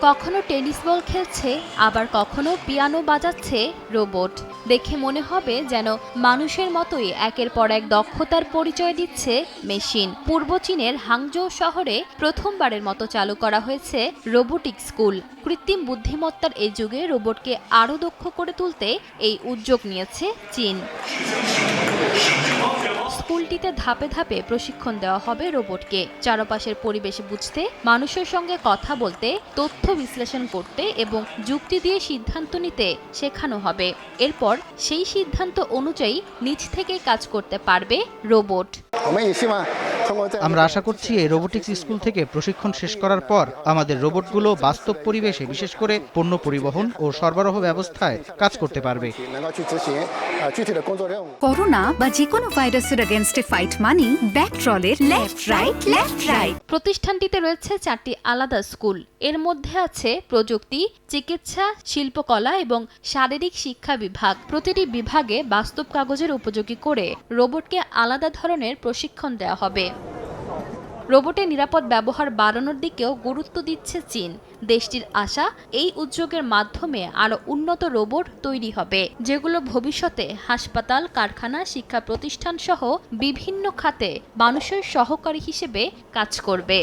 কখনো tennis ball খেলছে, আবার কখনো পিয়ানো বাজাচ্ছে রোবট। দেখে মনে হবে যেন মানুষের মতোই একের পর এক দক্ষতার পরিচয় দিচ্ছে মেশিন। পূর্ব চীনের হাংজৌ শহরে প্রথমবারের মতো চালু করা হয়েছে রোবোটিক স্কুল। কৃত্রিম বুদ্ধিমত্তার এই যুগে রোবটকে আরও দক্ষ করে তুলতে এই উদ্যোগ নিয়েছে চীন। স্কুলটিতে ধাপে ধাপে প্রশিক্ষণ দেওয়া হবে রোবটকে। চারপাশের পরিবেশ বুঝতে, মানুষের সঙ্গে কথা বলতে, তথ্য বিশ্লেষণ করতে এবং যুক্তি দিয়ে সিদ্ধান্ত নিতে শেখানো হবে। এরপর সেই সিদ্ধান্ত অনুযায়ী নিজ থেকেই কাজ করতে পারবে রোবট। আমরা আশা করছি এই রোবোটিক্স স্কুল থেকে প্রশিক্ষণ শেষ করার পর আমাদের রোবটগুলো বাস্তব পরিবেশে, বিশেষ করে পণ্য পরিবহন ও সরবরাহ ব্যবস্থায় কাজ করতে পারবে। করোনা বা যে কোনো ভাইরাসের এগেইনস্টে ফাইট মানি ব্যাকট্রলের লেফট রাইট। প্রতিষ্ঠানটিতে রয়েছে 4টি আলাদা স্কুল। এর মধ্যে আছে প্রযুক্তি, চিকিৎসা, শিল্পকলা এবং শারীরিক শিক্ষা বিভাগ। প্রতিটি বিভাগে বাস্তব কাগজের উপযোগী করে রোবটকে আলাদা ধরনের প্রশিক্ষণ দেওয়া হবে। রোবটের নিরাপদ ব্যবহার বাড়ানোর দিকেও গুরুত্ব দিচ্ছে চীন। দেশটির আশা, এই উদ্যোগের মাধ্যমে আরও উন্নত রোবট তৈরি হবে, যেগুলো ভবিষ্যতে হাসপাতাল, কারখানা, শিক্ষা প্রতিষ্ঠান সহ বিভিন্ন খাতে মানুষের সহকারী হিসেবে কাজ করবে।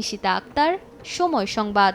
ইশিতা আক্তার, সময় সংবাদ।